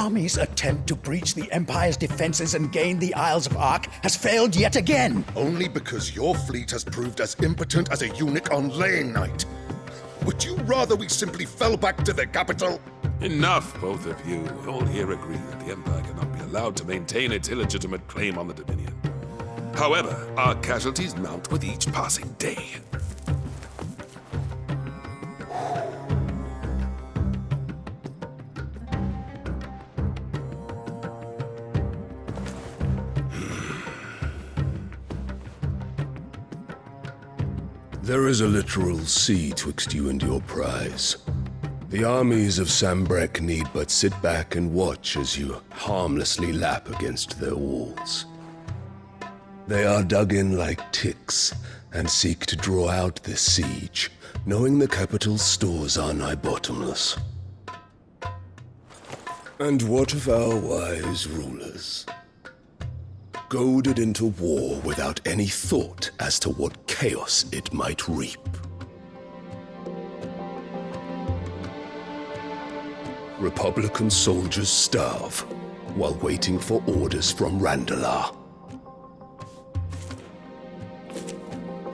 army's attempt to breach the Empire's defenses and gain the Isles of Ark has failed yet again. Only because your fleet has proved as impotent as a eunuch on laying night. Would you rather we simply fell back to the capital? Enough, both of you. All here agree that the Empire cannot be allowed to maintain its illegitimate claim on the Dominion. However, our casualties mount with each passing day. There is a literal sea twixt you and your prize. The armies of Sambrek need but sit back and watch as you harmlessly lap against their walls. They are dug in like ticks and seek to draw out this siege, knowing the capital's stores are nigh bottomless. And what of our wise rulers? Goaded into war without any thought as to what chaos it might reap. Republican soldiers starve while waiting for orders from Randalar.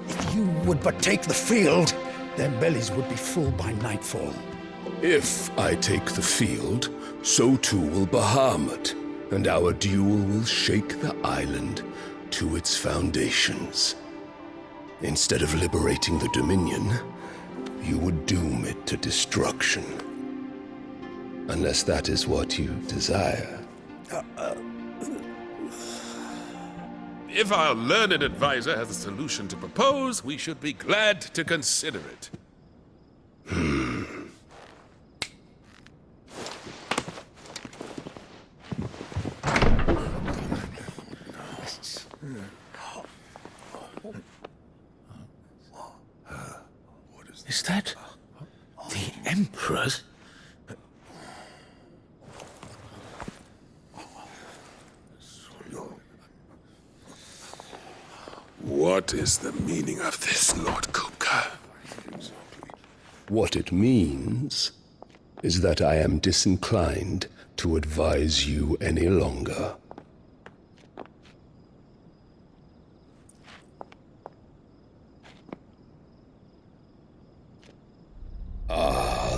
If you would but take the field, their bellies would be full by nightfall. If I take the field, so too will Bahamut, and our duel will shake the island to its foundations. Instead of liberating the Dominion, you would doom it to destruction. Unless that is what you desire. If our learned advisor has a solution to propose, we should be glad to consider it. Is that the Emperor's? What is the meaning of this, Lord Kupka? What it means is that I am disinclined to advise you any longer.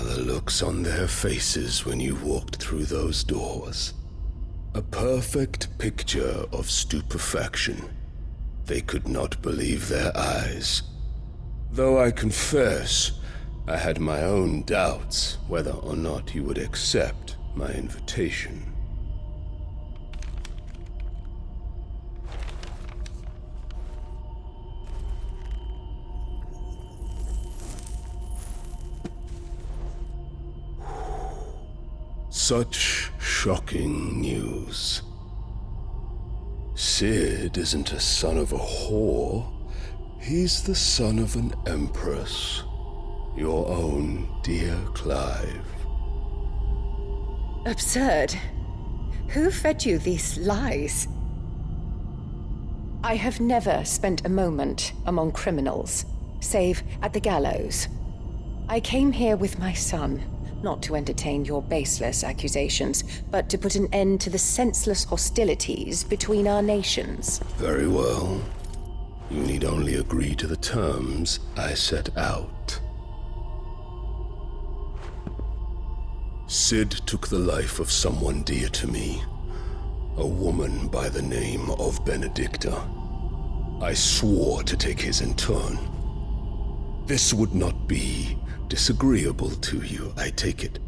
The looks on their faces when you walked through those doors. A perfect picture of stupefaction. They could not believe their eyes. Though I confess, I had my own doubts whether or not you would accept my invitation. Such shocking news. Sid isn't a son of a whore. He's the son of an empress. Your own dear Clive. Absurd. Who fed you these lies? I have never spent a moment among criminals, save at the gallows. I came here with my son, not to entertain your baseless accusations, but to put an end to the senseless hostilities between our nations. Very well. You need only agree to the terms I set out. Sid took the life of someone dear to me, a woman by the name of Benedicta. I swore to take his in turn. This would not be disagreeable to you, I take it.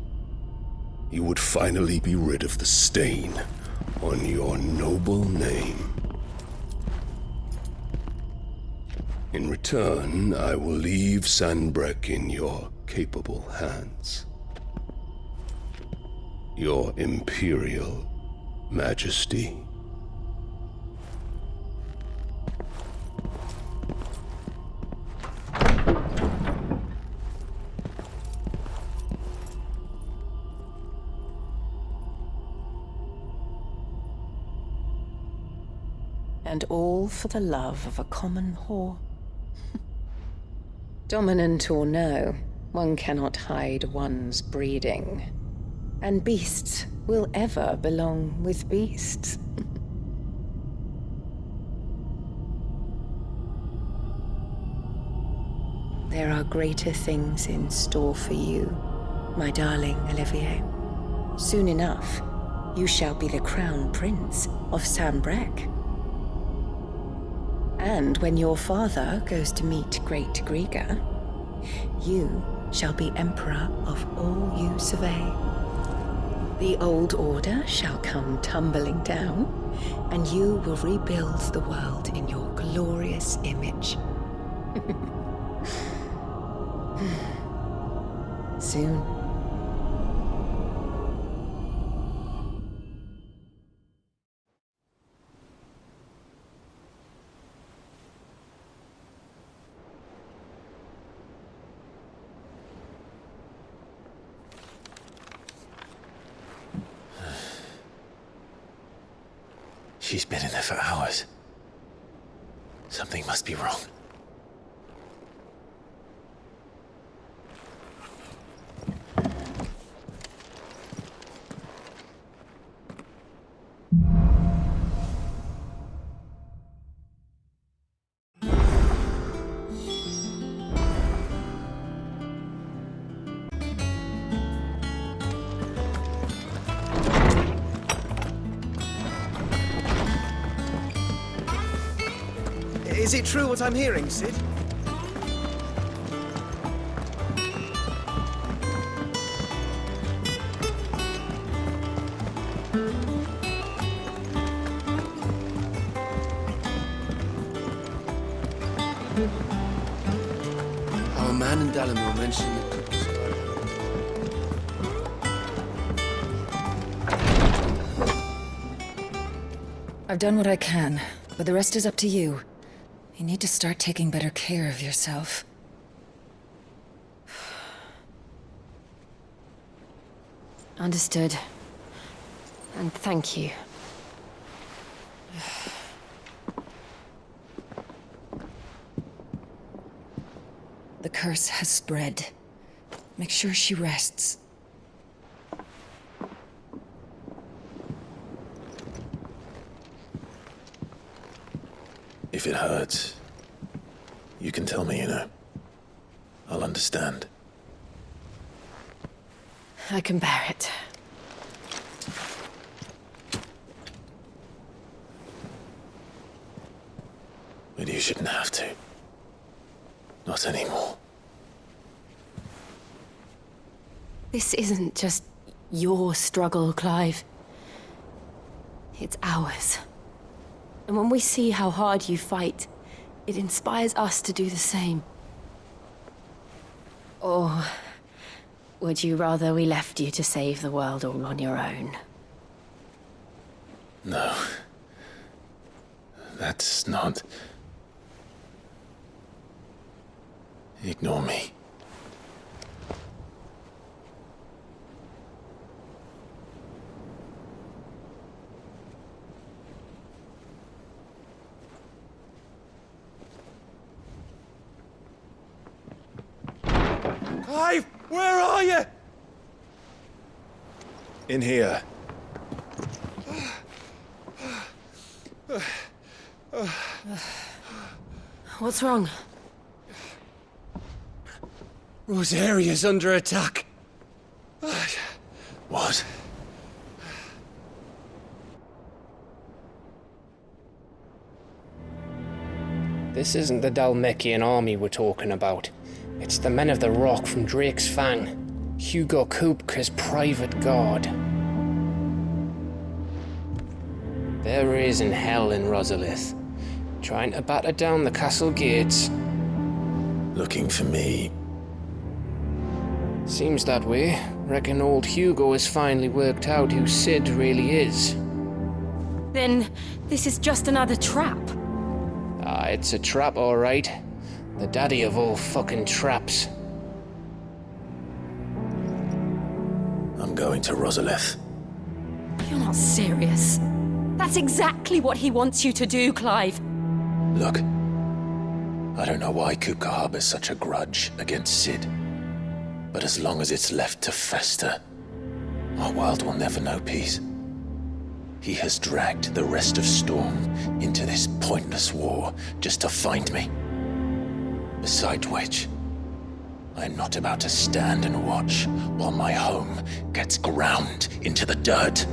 You would finally be rid of the stain on your noble name. In return, I will leave Sanbrek in your capable hands. Your Imperial Majesty. And all for the love of a common whore. Dominant or no, one cannot hide one's breeding. And beasts will ever belong with beasts. There are greater things in store for you, my darling Olivier. Soon enough, you shall be the crown prince of Sambrec. And when your father goes to meet Great Griga, you shall be emperor of all you survey. The old order shall come tumbling down, and you will rebuild the world in your glorious image. Soon. She's been in there for hours. Something must be wrong. Is it true what I'm hearing, Sid? Our man in Dalamore mentioned that cookies I've done what I can, but the rest is up to you. You need to start taking better care of yourself. Understood. And thank you. The curse has spread. Make sure she rests. If it hurts, you can tell me, you know. I'll understand. I can bear it. But you shouldn't have to. Not anymore. This isn't just your struggle, Clive. It's ours. And when we see how hard you fight, it inspires us to do the same. Or would you rather we left you to save the world all on your own? No. That's not... Ignore me. Clive, where are you? In here. What's wrong? Rosaria's under attack. What? This isn't the Dalmekian army we're talking about. It's the men of the Rock from Drake's Fang. Hugo Kupka's private guard. They're raising hell in Rosalith, trying to batter down the castle gates. Looking for me. Seems that way. Reckon old Hugo has finally worked out who Sid really is. Then this is just another trap. Ah, it's a trap, all right. The daddy of all fucking traps. I'm going to Rosalith. You're not serious. That's exactly what he wants you to do, Clive. Look, I don't know why Kupka harbors such a grudge against Sid. But as long as it's left to fester, Our world will never know peace. He has dragged the rest of Storm into this pointless war just to find me. Besides which, I am not about to stand and watch while my home gets ground into the dirt.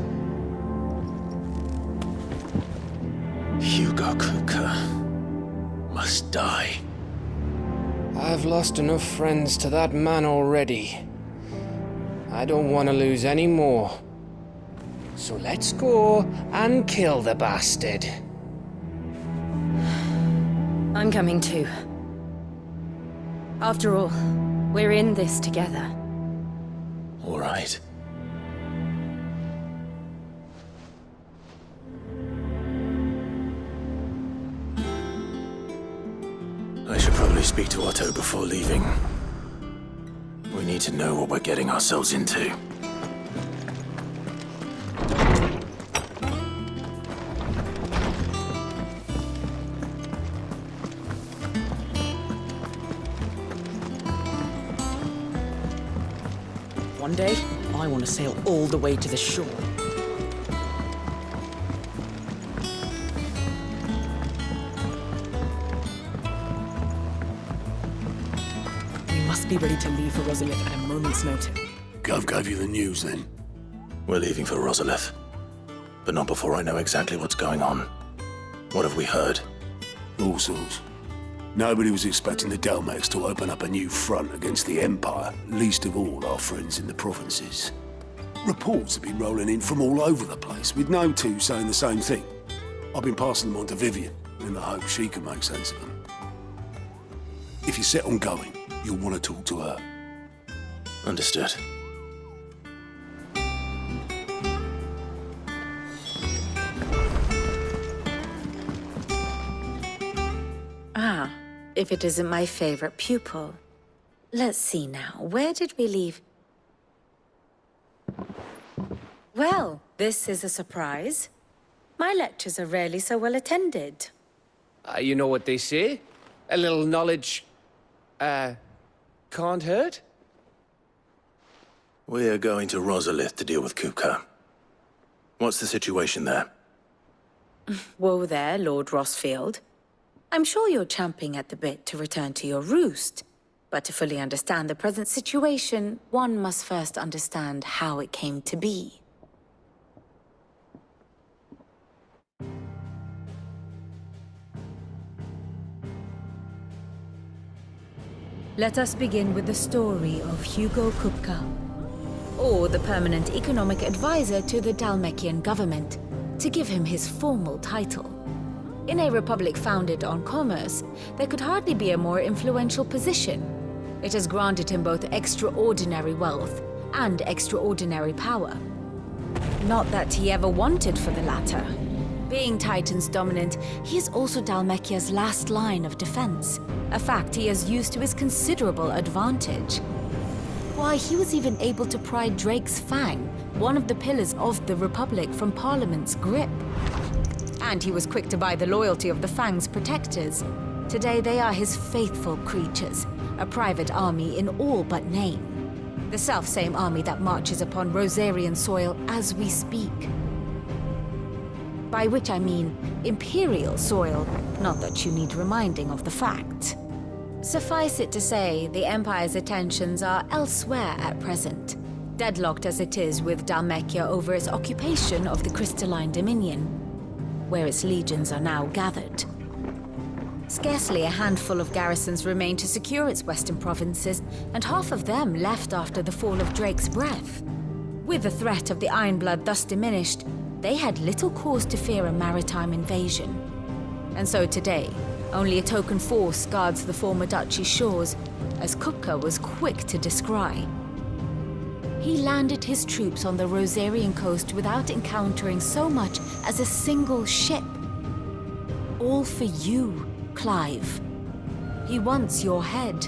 Hugo Kupka must die. I've lost enough friends to that man already. I don't want to lose any more. So let's go and kill the bastard. I'm coming too. After all, we're in this together. All right. I should probably speak to Otto before leaving. We need to know what we're getting ourselves into. One day, I want to sail all the way to the shore. We must be ready to leave for Rosalith at a moment's notice. Gov gave you the news then? We're leaving for Rosalith, but not before I know exactly what's going on. What have we heard? All sorts. Nobody was expecting the Dalmex to open up a new front against the Empire, least of all our friends in the provinces. Reports have been rolling in from all over the place, with no two saying the same thing. I've been passing them on to Vivian, in the hope she can make sense of them. If you're set on going, you'll want to talk to her. Understood. Ah, if it isn't my favorite pupil. Let's see now, where did we leave? Well, this is a surprise. My lectures are rarely so well attended. You know what they say? A little knowledge, can't hurt? We're going to Rosalith to deal with Kupka. What's the situation there? Whoa there, Lord Rossfield. I'm sure you're champing at the bit to return to your roost. But to fully understand the present situation, one must first understand how it came to be. Let us begin with the story of Hugo Kupka, or the permanent economic advisor to the Dalmekian government, to give him his formal title. In a republic founded on commerce, there could hardly be a more influential position. It has granted him both extraordinary wealth and extraordinary power. Not that he ever wanted for the latter. Being Titan's dominant, he is also Dalmekia's last line of defense, a fact he has used to his considerable advantage. Why, he was even able to pry Drake's Fang, one of the pillars of the Republic, from Parliament's grip. And he was quick to buy the loyalty of the Fang's protectors. Today they are his faithful creatures, a private army in all but name. The self-same army that marches upon Rosarian soil as we speak. By which I mean Imperial soil, not that you need reminding of the fact. Suffice it to say, the Empire's attentions are elsewhere at present, deadlocked as it is with Dalmekia over its occupation of the Crystalline Dominion, where its legions are now gathered. Scarcely a handful of garrisons remain to secure its western provinces, and half of them left after the fall of Drake's Breath. With the threat of the Ironblood thus diminished, they had little cause to fear a maritime invasion. And so today, only a token force guards the former duchy's shores, as Kupka was quick to descry. He landed his troops on the Rosarian coast without encountering so much as a single ship. All for you, Clive. He wants your head.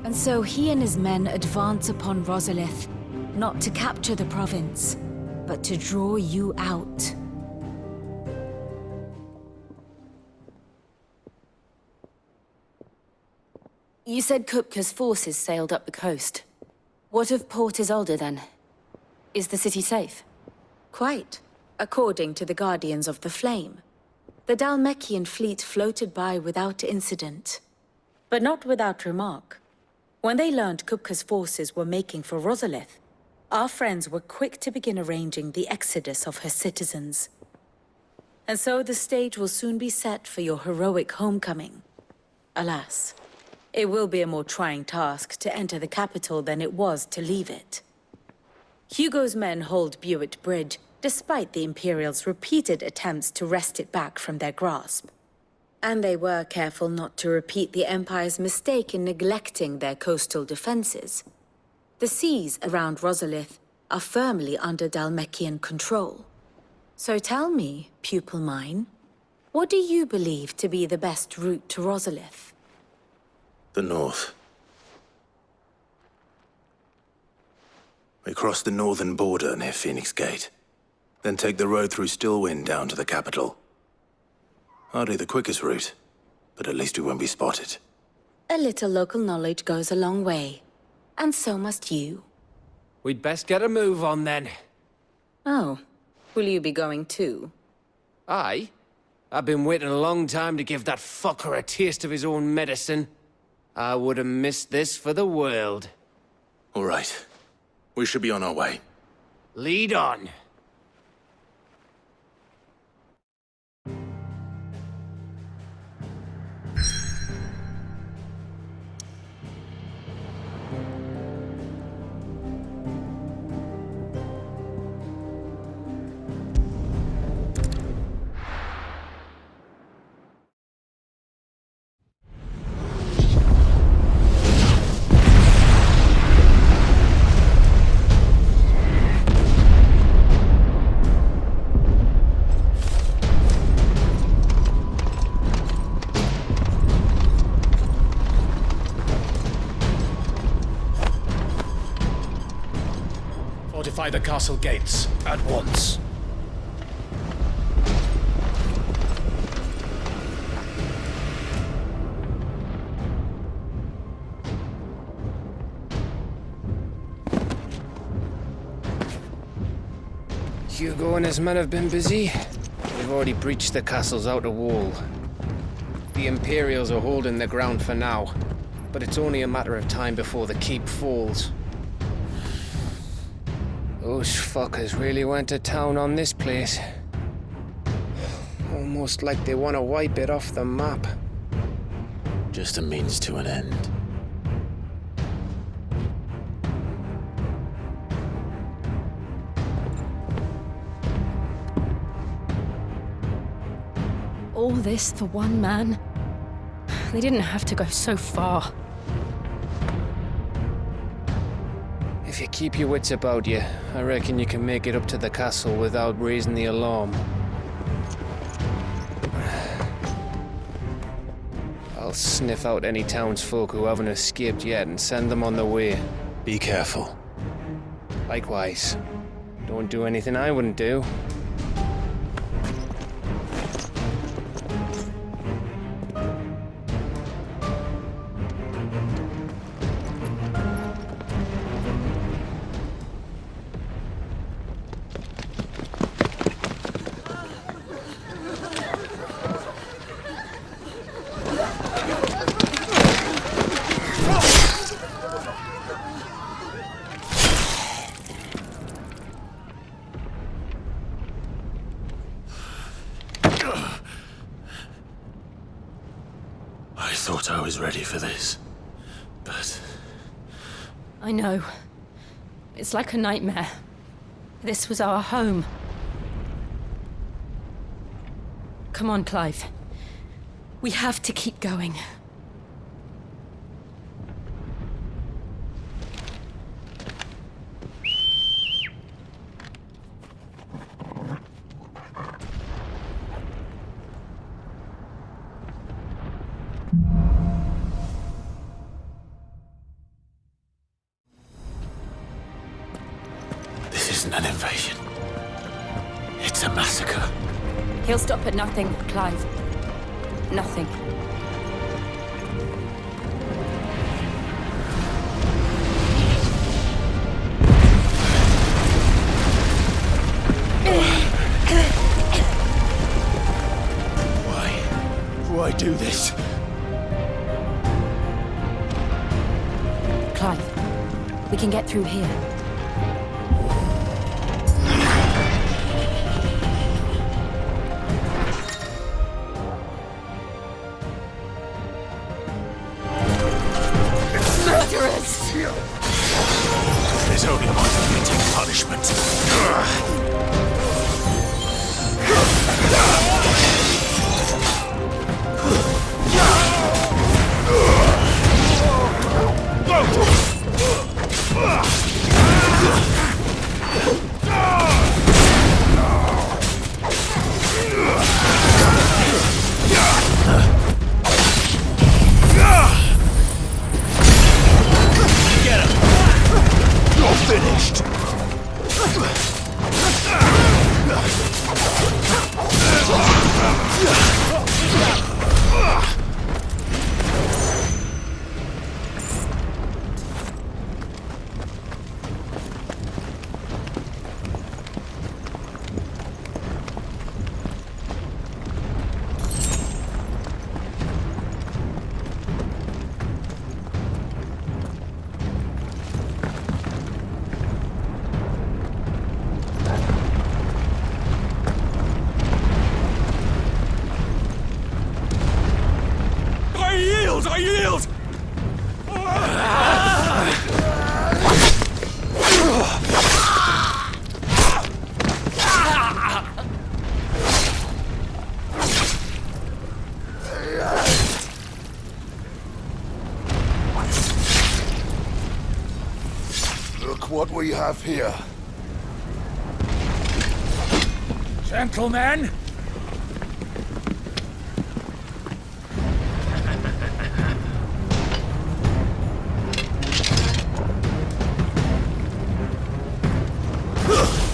And so he and his men advance upon Rosalith, not to capture the province, but to draw you out. You said Kupka's forces sailed up the coast. What of Port Isolde, then? Is the city safe? Quite, according to the Guardians of the Flame. The Dhalmekian fleet floated by without incident. But not without remark. When they learned Kupka's forces were making for Rosalith, our friends were quick to begin arranging the exodus of her citizens. And so the stage will soon be set for your heroic homecoming. Alas, it will be a more trying task to enter the capital than it was to leave it. Hugo's men hold Buick Bridge, despite the Imperials' repeated attempts to wrest it back from their grasp. And they were careful not to repeat the Empire's mistake in neglecting their coastal defenses. The seas around Rosalith are firmly under Dhalmekian control. So tell me, pupil mine, what do you believe to be the best route to Rosalith? The north. We cross the northern border near Phoenix Gate, then take the road through Stillwind down to the capital. Hardly the quickest route, but at least we won't be spotted. A little local knowledge goes a long way, and so must you. We'd best get a move on then. Oh, will you be going too? Aye. I've been waiting a long time to give that fucker a taste of his own medicine. I would have missed this for the world. All right. We should be on our way. Lead on. Fortify the castle gates at once. Hugo and his men have been busy. We've already breached the castle's outer wall. The Imperials are holding the ground for now, but it's only a matter of time before the keep falls. Those fuckers really went to town on this place. Almost like they want to wipe it off the map. Just a means to an end. All this for one man? They didn't have to go so far. If you keep your wits about you, I reckon you can make it up to the castle without raising the alarm. I'll sniff out any townsfolk who haven't escaped yet and send them on their way. Be careful. Likewise. Don't do anything I wouldn't do. I thought I was ready for this, but... I know. It's like a nightmare. This was our home. Come on, Clive. We have to keep going. This isn't an invasion. It's a massacre. He'll stop at nothing, Clive. Nothing. do I do this? Clive, we can get through here. Murderers! There's only one fitting punishment. Get him! You're finished! I yield! Look what we have here. Gentlemen!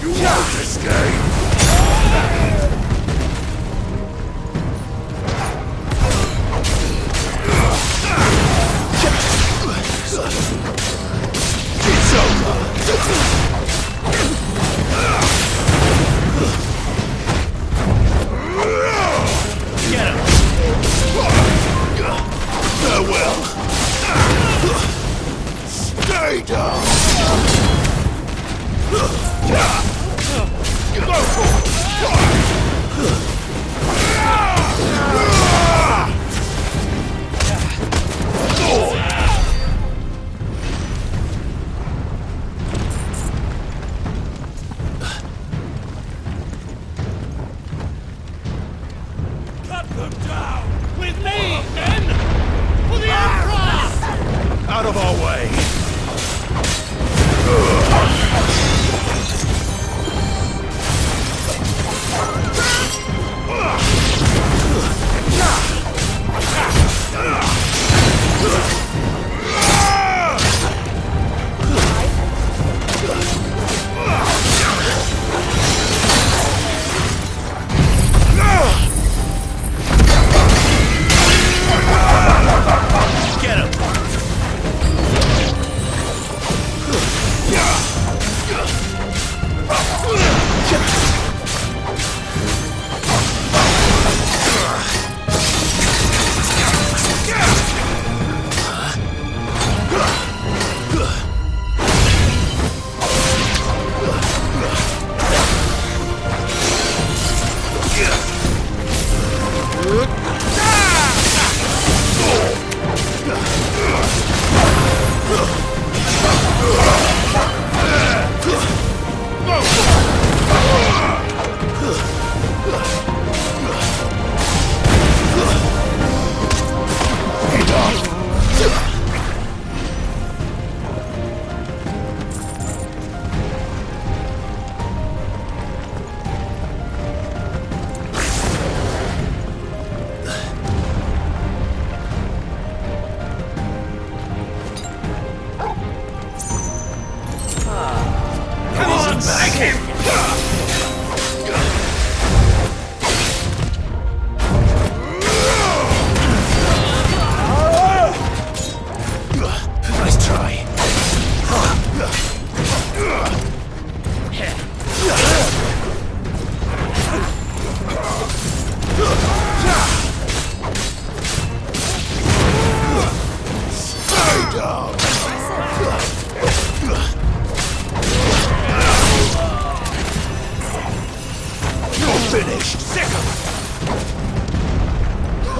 You won't escape! It's over! Get him! Farewell! Stay down! Cut them down! With me, men! For the Emperor! Out of our way! Get him!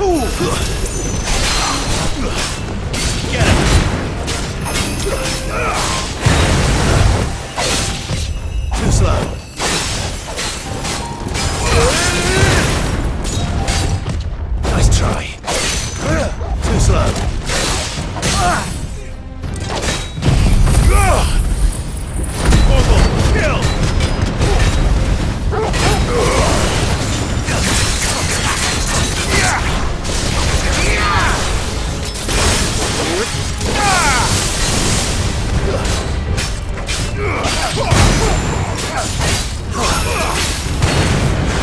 Get him! Too slow. Nice try. Too slow. Orville, kill!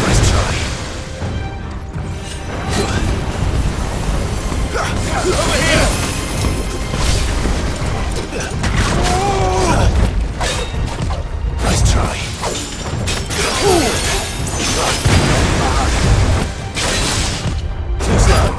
Nice try. Over here! Nice try. Too slow.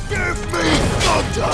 Give me thunder!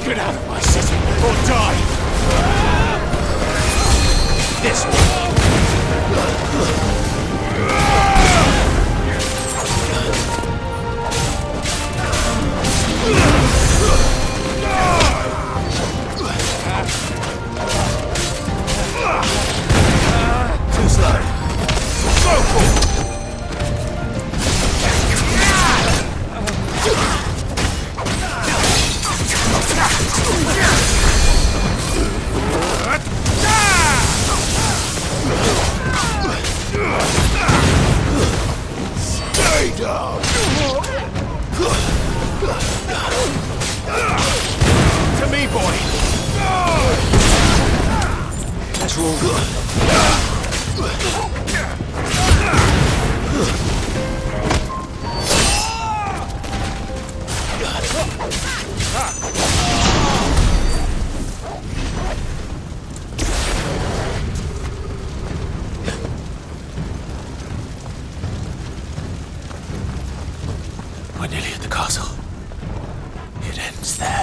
Get out of my city, or die! This way! Too slow. Go for it! Stay down! To me, boy! Let's roll. We're nearly at the castle. It ends there.